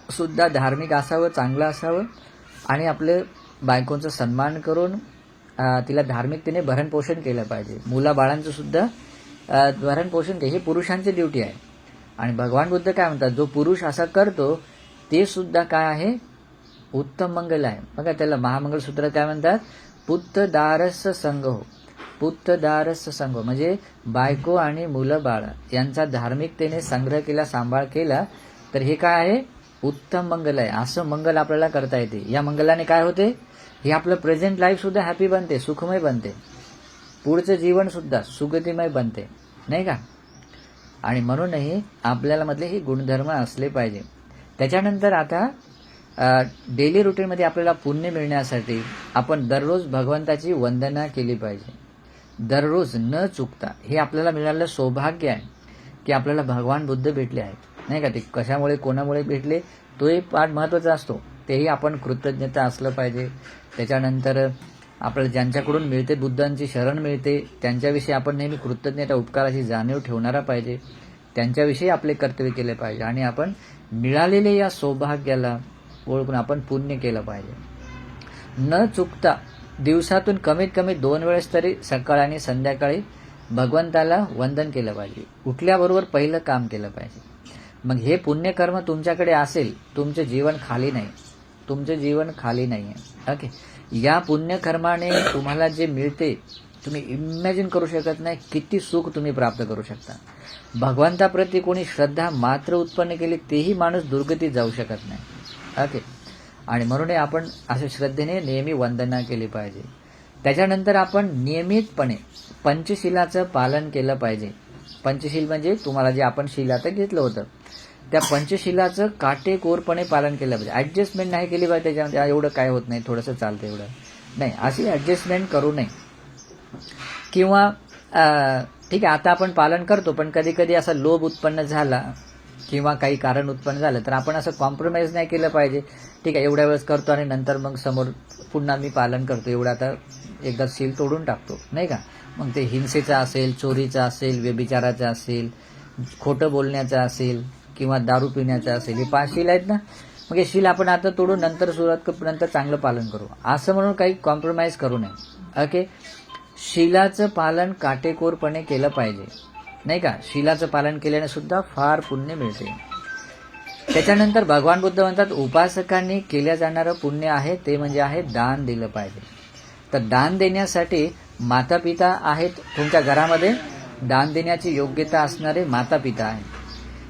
सुद्धा धार्मिक असावं, चांगलं असावं आणि आपले बायकोंचा सन्मान करून तिला धार्मिकतेने भरणपोषण केलं पाहिजे. मुलाबाळांचं सुद्धा भरणपोषण हे पुरुषांची ड्युटी आहे. आणि भगवान बुद्ध काय म्हणतात, जो पुरुष असा करतो ते सुद्धा काय आहे, उत्तम मंगल आहे. बघा त्याला महामंगलसूत्र काय म्हणतात, पुत्तदारस संगो. पुत्तदारस संगो म्हणजे बायको आणि मुलं बाळ यांचा धार्मिकतेने संग्रह केला, सांभाळ केला तर हे काय आहे, उत्तम मंगल आहे. असं मंगल आपल्याला करता येते. या मंगलाने काय होते, हे आपलं प्रेझेंट लाईफ सुद्धा हॅपी बनते, सुखमय बनते, पुढचं जीवन सुद्धा सुगतिमय बनते, नाही का. आणि म्हणूनही आपल्याला मधले हे गुणधर्म असले पाहिजे. त्याच्यानंतर आता डेली रुटीनमध्ये आपल्याला पुण्य मिळण्यासाठी आपण दररोज भगवंताची वंदना केली पाहिजे, दररोज न चुकता. हे आपल्याला मिळालेलं सौभाग्य आहे की आपल्याला भगवान बुद्ध भेटले आहेत, नाही का. ते कशामुळे कोणामुळे भेटले तोही पाठ महत्त्वाचा असतो, तेही आपण कृतज्ञता असलं पाहिजे. त्याच्यानंतर आपल्याला ज्यांच्याकडून मिळते, बुद्धांची शरण मिळते, त्यांच्याविषयी आपण नेहमी कृतज्ञता उपकाराची जाणीव ठेवणारा पाहिजे, त्यांच्याविषयी आपले कर्तव्य केले पाहिजे. आणि आपण मिळालेले या सौभाग्याला ओळखून आपण पुण्य केलं पाहिजे. न चुकता दिवसातून कमीत कमी 2 वेळेस तरी सकाळ आणि संध्याकाळी भगवंताला वंदन केलं पाहिजे. उठल्याबरोबर पहिलं काम केलं पाहिजे. मग हे पुण्यकर्म तुमच्याकडे असेल, तुमचं जीवन खाली नाही, तुमचं जीवन खाली नाही आहे. ओके. या पुण्यकर्माने तुम्हाला जे मिळते तुम्ही इमॅजिन करू शकत नाही किती सुख तुम्ही प्राप्त करू शकता. भगवंताप्रती कोणी श्रद्धा मात्र उत्पन्न केली तेही माणूस दुर्गतीत जाऊ शकत नाही. ओके. आणि म्हणून आपण अशा श्रद्धेने नेहमी वंदना केली पाहिजे. त्याच्यानंतर आपण नियमितपणे पंचशिलाचं पालन केलं पाहिजे. पंचशील म्हणजे तुम्हाला जे आपण शील आता घेतलं होतं त्या पंचशिलाचं काटेकोरपणे पालन केलं पाहिजे. ॲडजस्टमेंट नाही केली पाहिजे त्याच्यामध्ये, एवढं काय होत नाही, थोडंसं चालतं एवढं नाही, अशी ॲडजस्टमेंट करू नये. किंवा ठीक आहे आता आपण पालन करतो पण कधी कधी असा लोभ उत्पन्न झाला किंवा काही कारण उत्पन्न झालं तर आपण असं कॉम्प्रोमाइज नाही केलं पाहिजे. ठीक आहे एवढ्या वेळेस करतो आणि नंतर मग समोर पुन्हा मी पालन करतो, एवढं आता एकदा शील तोडून टाकतो, नाही का. मग ते हिंसेचा असेल, चोरीचा असेल, व्यभिचाराचा असेल, खोटं बोलण्याचा असेल किंवा दारू पिण्याचा असेल, हे 5 शील आहेत ना. मग हे शील आपण आता तोडून नंतर चांगलं पालन करू असं म्हणून काही कॉम्प्रोमाइज करू नये. ओके. शीलाचं पालन काटेकोरपणे केलं पाहिजे, नाही का. शीलाचं पालन केल्याने सुद्धा फार पुण्य मिळते. त्याच्यानंतर भगवान बुद्ध म्हणतात उपासकांनी केल्या जाणारं पुण्य आहे ते म्हणजे आहे दान दिलं पाहिजे. तर दान देण्यासाठी माता पिता आहेत तुमच्या घरामध्ये, दान देण्याची योग्यता असणारे माता पिता आहेत.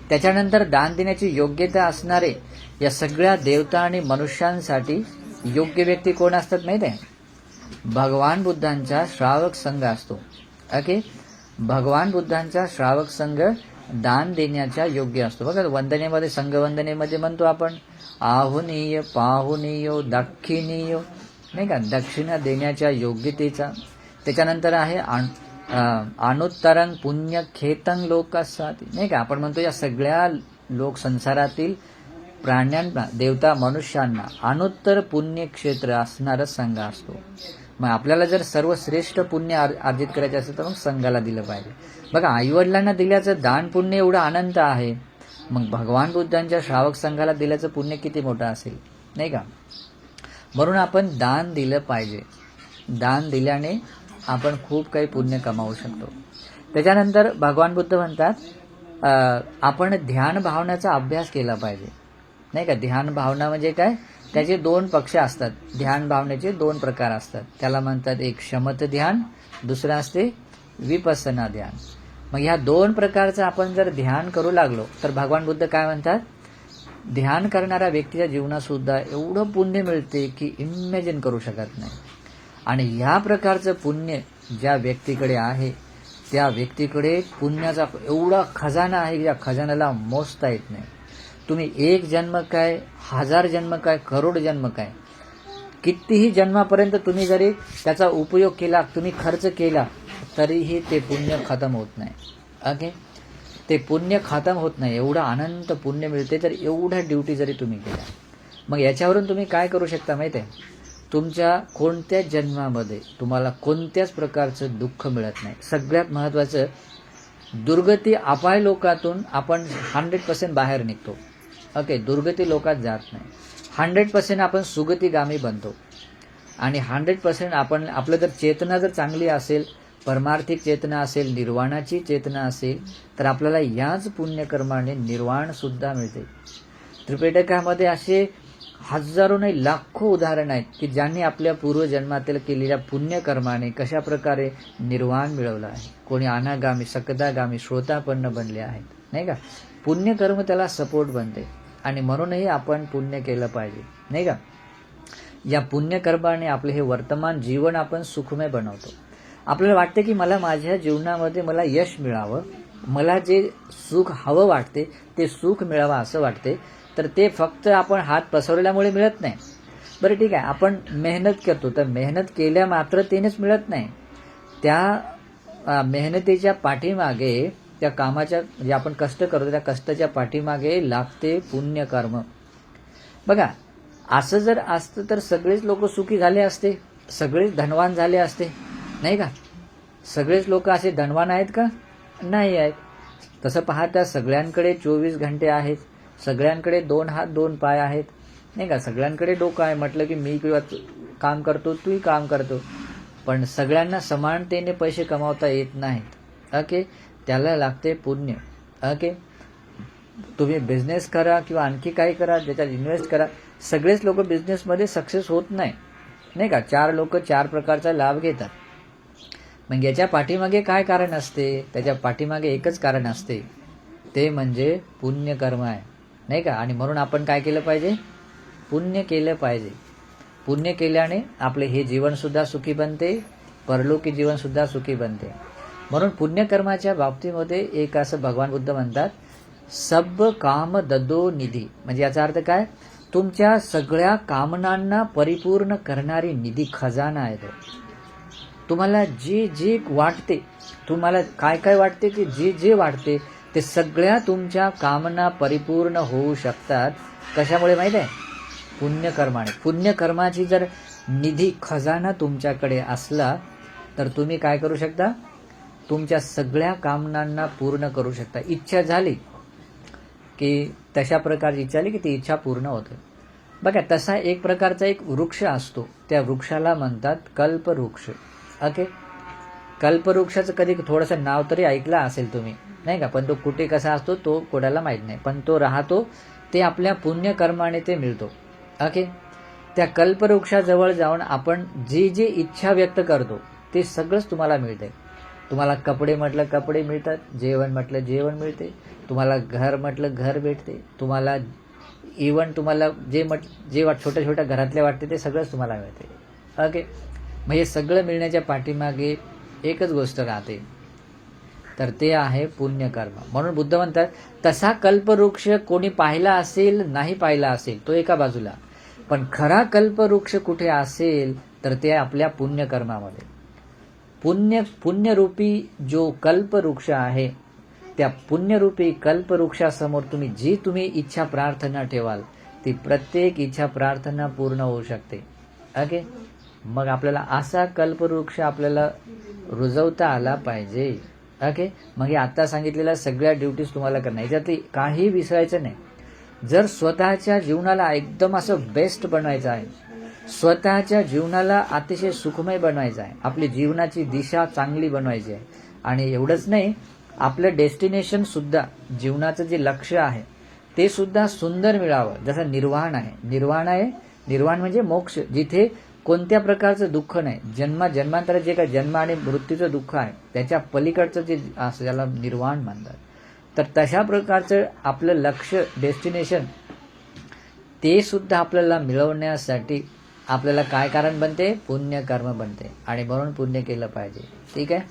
त्याच्यानंतर दान देण्याची योग्यता असणारे या सगळ्या देवता आणि मनुष्यांसाठी योग्य व्यक्ती कोण असतात माहिती आहे? भगवान बुद्धांचा श्रावक संघ असतो. ओके. भगवान बुद्धांचा श्रावक संघ दान देण्याच्या योग्य असतो. बघा वंदनेमध्ये, संघवंदनेमध्ये म्हणतो आपण आहुनीय पाहुनीय दाक्षिणीय, नाही का, दक्षिणा देण्याच्या योग्यतेचा. त्याच्यानंतर आहे अनुत्तरंग पुण्य खेतंग लोकासाठी, नाही का. आपण म्हणतो या सगळ्या लोक संसारातील प्राण्यांना, देवता मनुष्यांना अनुत्तर पुण्यक्षेत्र असणारा संघ असतो. मग आपल्याला जर सर्वश्रेष्ठ पुण्य अर्जित करायचे असेल तर मग संघाला दिलं पाहिजे. बघा आईवडिलांना दिल्याचं दान पुण्य एवढं अनंत आहे, मग भगवान बुद्धांच्या श्रावक संघाला दिल्याचं पुण्य किती मोठं असेल, नाही का. म्हणून आपण दान दिलं पाहिजे. दान दिल्याने आपण खूप काही पुण्य कमावू शकतो. त्याच्यानंतर भगवान बुद्ध म्हणतात आपण ध्यान भावनाचा अभ्यास केला पाहिजे, नाही का. ध्यान भावना म्हणजे काय, त्याचे 2 पक्ष असतात. ध्यान भावनेचे 2 प्रकार असतात. त्याला म्हणतात एक शमत ध्यान, दुसरं असते विपස්සना ध्यान. मग ह्या 2 प्रकारचं आपण जर ध्यान करू लागलो तर भगवान बुद्ध काय म्हणतात, ध्यान करणाऱ्या व्यक्तीच्या जीवनात सुद्धा एवढं पुण्य मिळते की इमॅजिन करू शकत नाही. आणि ह्या प्रकारचं पुण्य ज्या व्यक्तीकडे आहे त्या व्यक्तीकडे पुण्याचा एवढा खजाना आहे की त्या खजानाला मोजता येत नाही. तुम्ही 1 जन्म काय, 1000 जन्म काय, करोड जन्म काय, कितीही जन्मापर्यंत तुम्ही जरी त्याचा उपयोग केला, तुम्ही खर्च केला तरीही ते पुण्य खतम होत नाही. ओके. ते पुण्य खतम होत नाही, एवढं अनंत पुण्य मिळते. तर एवढ्या ड्युटी जरी तुम्ही केल्या, मग याच्यावरून तुम्ही काय करू शकता माहिती आहे, तुमच्या कोणत्याच जन्मामध्ये तुम्हाला कोणत्याच प्रकारचं दुःख मिळत नाही. सगळ्यात महत्त्वाचं, दुर्गती अपाय लोकातून आपण 100% बाहेर निघतो. ओके. दुर्गती लोकात जात नाही. 100% आपण सुगतीगामी बनतो. आणि 100% आपण आपलं जर चेतना जर चांगली असेल, परमार्थिक चेतना असेल, निर्वाणाची चेतना असेल तर आपल्याला याच पुण्यकर्माने निर्वाण सुद्धा मिळते. त्रिपिटकामध्ये असे हजारो नाही लाखो उदाहरण आहेत की ज्यांनी आपल्या पूर्वजन्मातील केलेल्या पुण्यकर्माने कशा प्रकारे निर्वाण मिळवलं आहे. कोणी अनागामी, सकदागामी, श्रोतापन्न बनले आहेत, नाही का. पुण्यकर्म त्याला सपोर्ट बनते. आणि म्हणूनही आपण पुण्य केलं पाहिजे, नाही का. या पुण्यकर्माने आपले हे वर्तमान जीवन आपण सुखमय बनवतो. आपल्याला वाटते की मला माझ्या जीवनामध्ये मला यश मिळावं, मला जे सुख हवं वाटते ते सुख मिळावं असं वाटते, तर ते फक्त आपण हात पसरवल्यामुळे मिळत नाही. बरं ठीक आहे, आपण मेहनत करतो, तर मेहनत केल्या मात्रतेनेच मिळत नाही. त्या मेहनतीच्या पाठीमागे, त्या कामाच्या जे आपण कष्ट करतो त्या कष्टाच्या पाठीमागे लागते पुण्यकर्म. बघा, असं जर असतं तर सगळेच लोक सुखी झाले असते, सगळेच धनवान झाले असते, नाही का? सगळेच लोक असे धनवान आहेत का? नाही आहेत. तसं पाहता सगळ्यांकडे 24 घंटे आहेत, सगळ्यांकडे 2 हात 2 पाय आहेत, नाही का? सगळ्यांकडे डोकं आहे. म्हटलं की मी किंवा काम करतो, तूही काम करतो, पण सगळ्यांना समानतेने पैसे कमावता येत नाहीत. ओके, त्याला लागते पुण्य. ओके, तुम्ही बिझनेस करा किंवा आणखी काही करा, ज्याच्यात इन्व्हेस्ट करा, सगळेच लोक बिझनेसमध्ये सक्सेस होत नाही, नाही का? 4 लोक 4 प्रकारचा लाभ घेतात. मग याच्या पाठीमागे काय कारण असते? त्याच्या पाठीमागे एकच कारण असते, ते म्हणजे पुण्यकर्म आहे, नाही का? आणि म्हणून आपण काय केलं पाहिजे? पुण्य केलं पाहिजे. पुण्य केल्याने आपले हे जीवनसुद्धा सुखी बनते, परलोकी जीवनसुद्धा सुखी बनते. म्हणून पुण्यकर्माच्या बाबतीमध्ये एक असं भगवान बुद्ध म्हणतात, सब काम ददो निधी. म्हणजे याचा अर्थ काय? तुमच्या सगळ्या कामनांना परिपूर्ण करणारी निधी, खजाना आहे तो. तुम्हाला जे जे वाटते, तुम्हाला काय काय वाटते, की जे जे वाटते ते सगळ्या तुमच्या कामना परिपूर्ण होऊ शकतात. कशामुळे माहीत आहे? पुण्यकर्माने. पुण्यकर्माची जर निधी, खजाना तुमच्याकडे असला तर तुम्ही काय करू शकता? तुमच्या सगळ्या कामनांना पूर्ण करू शकता. इच्छा झाली की तशा प्रकारची इच्छा झाली की ती इच्छा पूर्ण होते. बघा, तसा एक प्रकारचा एक वृक्ष असतो, त्या वृक्षाला म्हणतात कल्पवृक्ष. ओके, कल्पवृक्षाचं कधी थोडंसं नाव तरी ऐकलं असेल तुम्ही, नाही का? पण तो कुठे कसा असतो तो कोणाला माहीत नाही, पण तो राहतो, ते आपल्या पुण्यकर्माने ते मिळतो. ओके, त्या कल्पवृक्षाजवळ जाऊन आपण जी जी इच्छा व्यक्त करतो ते सगळंच तुम्हाला मिळते. तुम्हाला कपडे म्हटलं कपडे मिळतात, जेवण म्हटलं जेवण मिळते, तुम्हाला घर म्हटलं घर भेटते, तुम्हाला इव्हन तुम्हाला जे छोट्या छोट्या घरातले वाटते ते सगळंच तुम्हाला मिळते. ओके, मग हे सगळं मिळण्याच्या पाठीमागे एकच गोष्ट राहते, तर ते आहे पुण्यकर्म. म्हणून बुद्ध म्हणतात, तसा कल्पवृक्ष कोणी पाहिला असेल, नाही पाहिला असेल, तो एका बाजूला, पण खरा कल्पवृक्ष कुठे असेल तर ते आपल्या पुण्यकर्मामध्ये. पुण्यरूपी जो कल्पवृक्ष आहे, त्या पुण्यरूपी कल्पवृक्षासमोर तुम्ही इच्छा प्रार्थना ठेवाल, ती प्रत्येक इच्छा प्रार्थना पूर्ण होऊ शकते. ओके, मग आपल्याला असा कल्पवृक्ष आपल्याला रुजवता आला पाहिजे. ओके, मग हे आता सांगितलेल्या सगळ्या ड्युटीज तुम्हाला करणं, याच्यातली काही विसरायचं नाही. जर स्वतःच्या जीवनाला एकदम असं बेस्ट बनवायचं आहे, स्वतःच्या जीवनाला अतिशय सुखमय बनवायचं आहे, आपली जीवनाची दिशा चांगली बनवायची आहे, आणि एवढंच नाही, आपलं डेस्टिनेशन सुद्धा, जीवनाचं जे लक्ष्य आहे ते सुद्धा सुंदर मिळावं. जसं निर्वाण आहे, निर्वाण म्हणजे मोक्ष, जिथे कोणत्या प्रकारचं दुःख नाही, जन्मांतरात जे काही जन्म आणि मृत्यूचं दुःख आहे त्याच्या पलीकडचं जे असं त्याला निर्वाण म्हणतात. तर तशा प्रकारचं आपलं लक्ष्य, डेस्टिनेशन, ते सुद्धा आपल्याला मिळवण्यासाठी आपल्याला काय कारण बनते? पुण्यकर्म बनते. आणि म्हणून पुण्य केलं पाहिजे. ठीक आहे,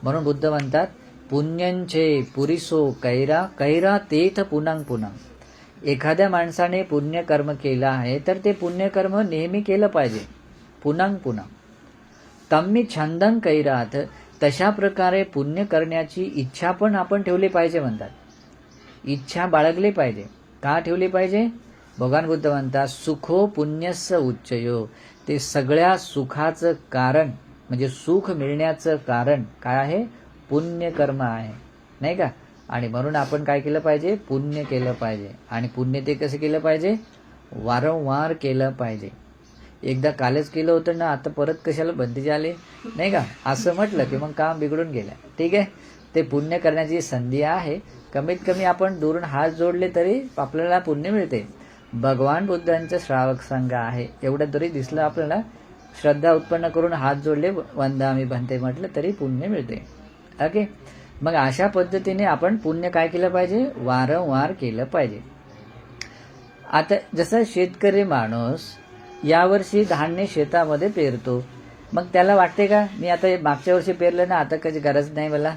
म्हणून बुद्ध म्हणतात, पुण्यंचे पुरिसो कैरा, कैरा तेथ पुनंग पुनंग. एखाद्या माणसाने पुण्यकर्म केलं आहे तर ते पुण्यकर्म नेहमी केलं पाहिजे, पुनंग पुनंग. तम्मी छंदं कैरात, तशा प्रकारे पुण्य करण्याची इच्छा पण आपण ठेवली पाहिजे म्हणतात. इच्छा बाळगली पाहिजे. का ठेवली पाहिजे? भगवान बुद्ध म्हणतात, सुखो पुण्यस्य उच्चयो. ते सगळ्या सुखाचं कारण, म्हणजे सुख मिळण्याचं कारण काय आहे? पुण्यकर्म आहे, नाही का? आणि म्हणून आपण काय केलं पाहिजे? पुण्य केलं पाहिजे. आणि पुण्य ते कसं केलं पाहिजे? वारंवार केलं पाहिजे. एकदा कालच केलं होतं ना, आता परत कशाला बंदीचे आले, नाही का? असं म्हटलं की मग काम बिघडून गेलं. ठीक आहे, ते पुण्य करण्याची संधी आहे. कमीत कमी आपण दुरून हात जोडले तरी आपल्याला पुण्य मिळते. भगवान बुद्धांचं श्रावक संघ आहे एवढं जरी दिसलं आपल्याला, श्रद्धा उत्पन्न करून हात जोडले, वंदामी भन्ते म्हटलं तरी पुण्य मिळते. ओके, मग अशा पद्धतीने आपण पुण्य काय केलं पाहिजे? वारंवार केलं पाहिजे. आता जसं शेतकरी माणूस यावर्षी धान्य शेतामध्ये पेरतो. मग त्याला वाटते का मी आता मागच्या वर्षी पेरलं ना, आता कधी गरज नाही मला.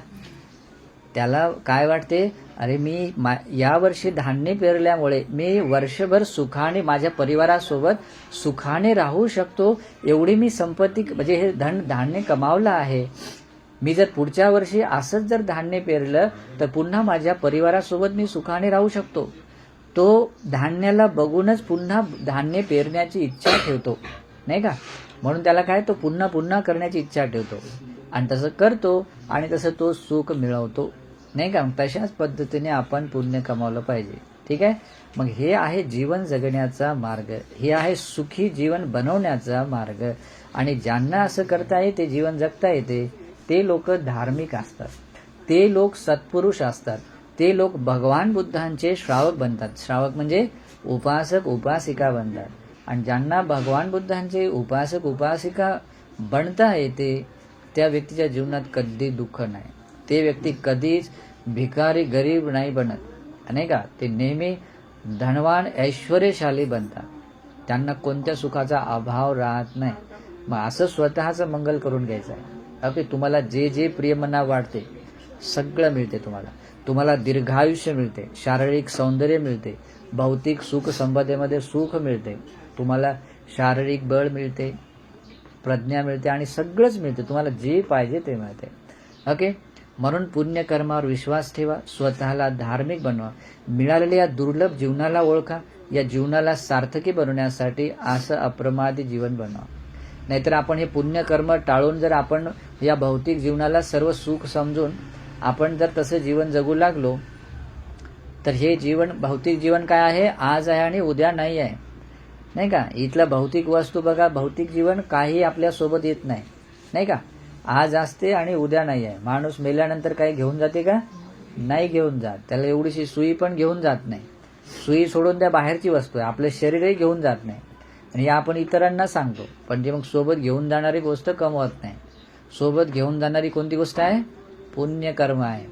त्याला काय वाटते, अरे मी यावर्षी धान्य पेरल्यामुळे मी वर्षभर सुखाने माझ्या परिवारासोबत सुखाने राहू शकतो, एवढी मी संपत्ती म्हणजे हे धान्य कमावलं आहे. मी जर पुढच्या वर्षी असंच जर धान्य पेरलं तर पुन्हा माझ्या परिवारासोबत मी सुखाने राहू शकतो. तो धान्याला बघूनच पुन्हा धान्य पेरण्याची इच्छा ठेवतो, नाही का. म्हणून त्याला काय, तो पुन्हा पुन्हा करण्याची इच्छा ठेवतो आणि तसं करतो आणि तसं तो सुख मिळवतो, नाही का. तशाच पद्धतीने आपण पुण्य कमावलं पाहिजे. ठीक आहे. मग हे आहे जीवन जगण्याचा मार्ग, हे आहे सुखी जीवन बनवण्याचा मार्ग. आणि ज्यांना असं करता येते, जीवन जगता येते, ते लोक धार्मिक असतात, ते लोक सत्पुरुष असतात, ते लोक भगवान बुद्धांचे श्रावक बनतात. श्रावक म्हणजे उपासक उपासिका बनतात. आणि ज्यांना भगवान बुद्धांचे उपासक उपासिका बनता येते, त्या व्यक्तीच्या जीवनात कधी दुःख नाही. ते व्यक्ती कधीच भिकारी गरीब नाही बनत, नाही का. ते नेहमी धनवान ऐश्वर्यशाली बनतात. त्यांना कोणत्या सुखाचा अभाव राहत नाही. मग असं स्वतःचं मंगल करून घ्यायचं आहे. ओके. तुम्हाला जे जे प्रियमना वाटते सगळं मिळते. तुम्हाला दीर्घायुष्य मिळते, शारीरिक सौंदर्य मिळते, भौतिक सुख संपदेमध्ये सुख मिळते, तुम्हाला शारीरिक बळ मिळते, प्रज्ञा मिळते आणि सगळंच मिळते. तुम्हाला जे पाहिजे ते मिळते. ओके. म्हणून पुण्यकर्मावर विश्वास ठेवा, स्वतःला धार्मिक बनवा, मिळालेल्या या दुर्लभ जीवनाला ओळखा, या जीवनाला सार्थकी बनवण्यासाठी असं अप्रमादी जीवन बनवा. नाहीतर आपण हे पुण्यकर्म टाळून जर आपण या भौतिक जीवनाला सर्व सुख समजून आपण जर तसं जीवन जगू लागलो तर हे जीवन भौतिक जीवन काय आहे, आज आहे आणि उद्या नाही आहे, नाही का. इथला भौतिक वस्तू बघा, भौतिक जीवन काही आपल्या सोबत येत नाही, नाही का. आज असते आणि उद्या नाही आहे. माणूस मेल्यानंतर काही घेऊन जाते का, नाही घेऊन जात. त्याला एवढीशी सुई पण घेऊन जात नाही. सुई सोडून त्या बाहेरची वस्तू आहे, आपलं शरीरही घेऊन जात नाही. आणि या आपण इतरांना सांगतो, पण जे मग सोबत घेऊन जाणारी गोष्ट कमवत नाही. सोबत घेऊन जाणारी कोणती गोष्ट आहे, पुण्यकर्म आहे.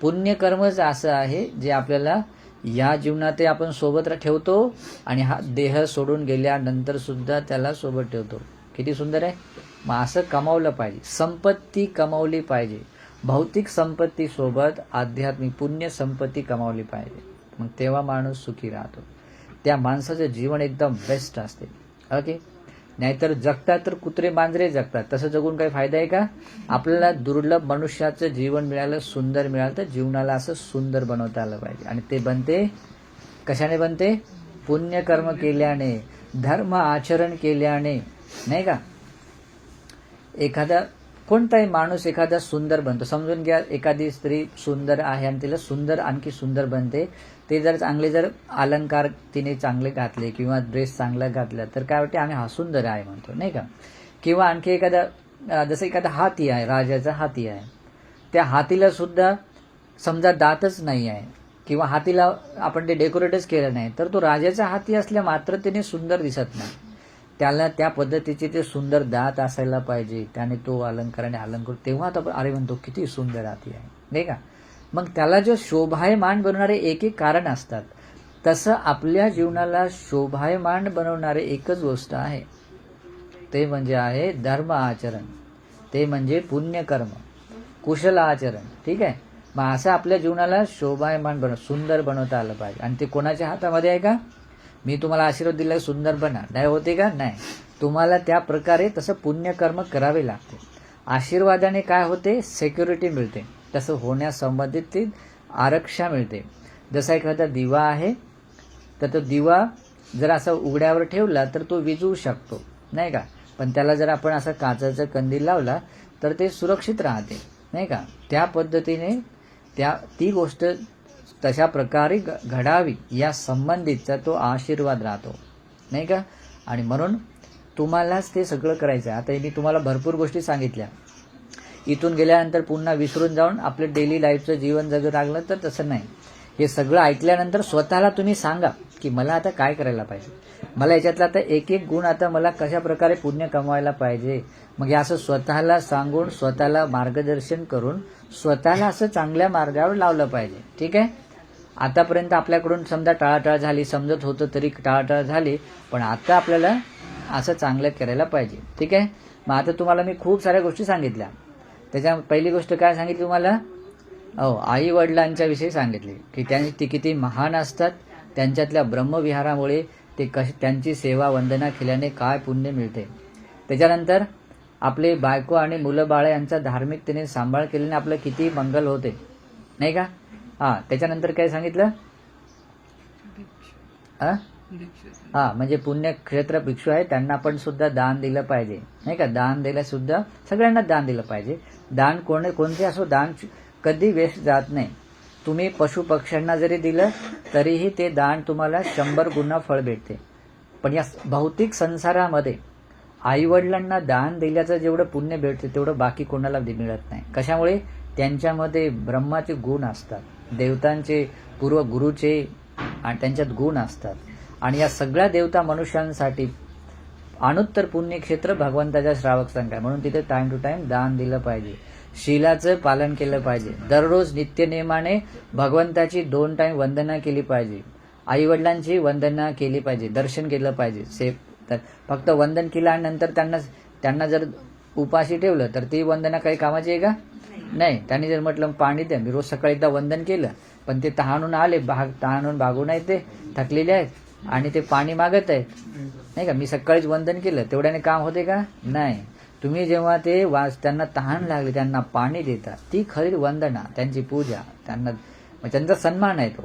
पुण्यकर्मच असं आहे जे आपल्याला या जीवनात आपण सोबत ठेवतो आणि हा देह सोडून गेल्यानंतर सुद्धा त्याला सोबत ठेवतो. किती सुंदर आहे. मग असं कमावलं पाहिजे, संपत्ती कमावली पाहिजे. भौतिक संपत्ती सोबत आध्यात्मिक पुण्य संपत्ती कमावली पाहिजे. मग तेव्हा माणूस सुखी राहतो. त्या माणसाचं जीवन एकदम बेस्ट असते. ओके. नाहीतर जगतात तर कुत्रे मांजरे जगतात, तसं जगून काही फायदा आहे का. आपल्याला दुर्लभ मनुष्याचं जीवन मिळालं, सुंदर मिळालं, तर जीवनाला असं सुंदर बनवता आलं पाहिजे. आणि ते बनते कशाने बनते, पुण्यकर्म केल्याने, धर्म आचरण केल्याने, नाही का. एखादा कोणताही माणूस एखादा सुंदर बनतो. समजून घ्या, एखादी स्त्री सुंदर आहे आणि तिला सुंदर आणखी सुंदर बनते. ते जर चांगले जर अलंकार तिने चांगले घातले किंवा ड्रेस चांगला घातला तर काय वाटते, आम्ही हा सुंदर आहे म्हणतो, नाही का. किंवा आणखी एखादा जसं एखादा हाती आहे, राजाचा हाती आहे, त्या हातीला सुद्धा समजा दातच नाही आहे किंवा हातीला आपण ते डेकोरेटच केलं नाही, तर तो राजाचा हाती असल्या मात्र त्याने सुंदर दिसत नाही. त्याला त्या पद्धतीचे ते सुंदर दात असायला पाहिजे, त्याने तो अलंकाराने अलंकार, तेव्हा तर अरे म्हणतो किती सुंदर हाती आहे, नाही का. मग त्याला जो शोभायमान बनवणारे एक एक कारण असतात, तसं आपल्या जीवनाला शोभायमान बनवणारे एकच गोष्ट आहे, ते म्हणजे आहे धर्म आचरण, ते म्हणजे पुण्यकर्म, कुशल आचरण. ठीक आहे. मग असं आपल्या जीवनाला शोभायमान सुंदर बनवता आलं पाहिजे. आणि ते कोणाच्या हातामध्ये आहे का, मी तुम्हाला आशीर्वाद दिला सुंदर बना, नाही होते का, नाही. तुम्हाला त्या प्रकारे तसं पुण्यकर्म करावे लागते. आशीर्वादाने काय होते, सिक्युरिटी मिळते. तसं होण्यासंबंधित आरक्षा मिळते. जसा एखादा दिवा आहे तर तो दिवा जर असा उघड्यावर ठेवला तर तो विझू शकतो, नाही का. पण त्याला जर आपण असा काचाचा कंदील लावला तर ते सुरक्षित राहते, नाही का. त्या पद्धतीने ती गोष्ट तशा प्रकारे घडावी या संबंधितचा तो आशीर्वाद राहतो, नाही का. आणि म्हणून तुम्हालाच ते सगळं करायचं आहे. आता मी तुम्हाला भरपूर गोष्टी सांगितल्या, इथून गेल्यानंतर पुन्हा विसरून जाऊन आपलं डेली लाईफचं जीवन जगत लागलं तर तसं नाही. हे सगळं ऐकल्यानंतर स्वतःला तुम्ही सांगा की मला आता काय करायला पाहिजे, मला याच्यातला आता एक एक गुण आता मला कशा प्रकारे पुण्य कमवायला पाहिजे. मग हे असं स्वतःला सांगून, स्वतःला मार्गदर्शन करून स्वतःला असं चांगल्या मार्गावर लावलं पाहिजे. ठीक आहे. आतापर्यंत आपल्याकडून समजा टाळाटाळ झाली, समजत होतं तरी टाळाटाळ झाली, पण आता आपल्याला असं चांगलं करायला पाहिजे. ठीक आहे. मग आता तुम्हाला मी खूप साऱ्या गोष्टी सांगितल्या. त्याच्या पहिली गोष्ट काय सांगितली तुम्हाला? आई वडिलांच्या विषयी सांगितले की ते किती महान असतात, त्यांच्यातल्या ब्रह्मविहारामुळे त्यांची सेवा वंदना केल्याने काय पुण्य मिळते. त्याच्यानंतर आपले बायको आणि मुलं बाळ यांचा धार्मिकतेने सांभाळ केल्याने आपलं किती मंगल होते, नाही का? त्याच्यानंतर काय सांगितलं? म्हणजे पुण्यक्षेत्र भिक्षू आहे त्यांना पण सुद्धा दान दिलं पाहिजे, नाही का? दान द्यायला सुद्धा सगळ्यांना दान दिलं पाहिजे. दान कोणते असो, दान कधी वेस्ट जात नाही. तुम्ही पशु पक्ष्यांना जरी दिलं तरीही ते दान तुम्हाला 100 गुणा फळ भेटते. पण या भौतिक संसारामध्ये आईवडिलांना दान दिल्याचं जेवढं पुण्य भेटते तेवढं बाकी कोणाला मिळत नाही. कशामुळे? त्यांच्यामध्ये ब्रह्माचे गुण असतात, देवतांचे पूर्व गुरुचे आणि त्यांच्यात गुण असतात. आणि या सगळ्या देवता मनुष्यांसाठी अनुत्तर पुण्यक्षेत्र भगवंताच्या श्रावक संघ आहे. म्हणून तिथे टाइम टू टाइम दान दिलं पाहिजे, शीलाचं पालन केलं पाहिजे, दररोज नित्यनेमाने भगवंताची 2 टाइम वंदना केली पाहिजे, आईवडिलांची वंदना केली पाहिजे, दर्शन केलं पाहिजे. तर फक्त वंदन केलं आणि नंतर त्यांना जर उपाशी ठेवलं तर ती वंदना काही कामाची आहे का? नाही. त्यांनी जर म्हटलं पाणी द्या, मी रोज सकाळी एकदा वंदन केलं पण ते तहानून आले, तहानून भागून आहेत, ते थकलेले आहेत आणि ते पाणी मागत आहेत, नाही का? मी सकाळीच वंदन केलं, तेवढ्याने काम होते का? नाही. तुम्ही जेव्हा ते त्यांना तहान लागली त्यांना पाणी देता, ती खरी वंदना, त्यांची पूजा, त्यांचा सन्मान आहे तो.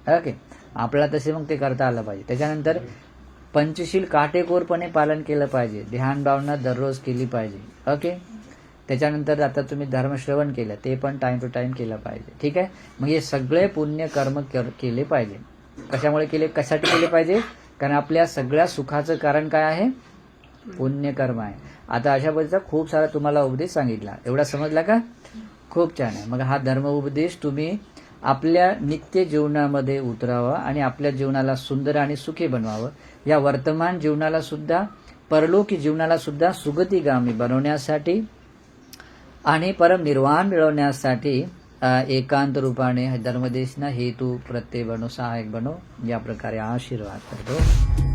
ओके. आपल्याला तसे मग ते करता आलं पाहिजे. त्याच्यानंतर पंचशील काटेकोरपणे पालन केलं पाहिजे, ध्यान भावना दररोज केली पाहिजे. ओके. त्याच्यानंतर आता तुम्ही धर्मश्रवण केलं ते पण टाइम टू टाइम केलं पाहिजे. ठीक आहे. मग हे सगळे पुण्य कर्म केले पाहिजे. कशामुळे केले, कशासाठी केले पाहिजे? कारण आपल्या सगळ्या सुखाचं कारण काय आहे? पुण्यकर्म आहे. आता अशा पद्धतीचा खूप सारा तुम्हाला उपदेश सांगितला. एवढा समजला का? खूप छान आहे. मग हा धर्म उपदेश तुम्ही आपल्या नित्य जीवनामध्ये उतरावा आणि आपल्या जीवनाला सुंदर आणि सुखी बनवावं. या वर्तमान जीवनाला सुद्धा, परलोकी जीवनाला सुद्धा सुगतीगामी बनवण्यासाठी आणि परम निर्वाण मिळवण्यासाठी एकांत रूपाने धर्मदेशना हेतू प्रत्यय बनो, सहायक बनो, या प्रकारे आशीर्वाद करतो.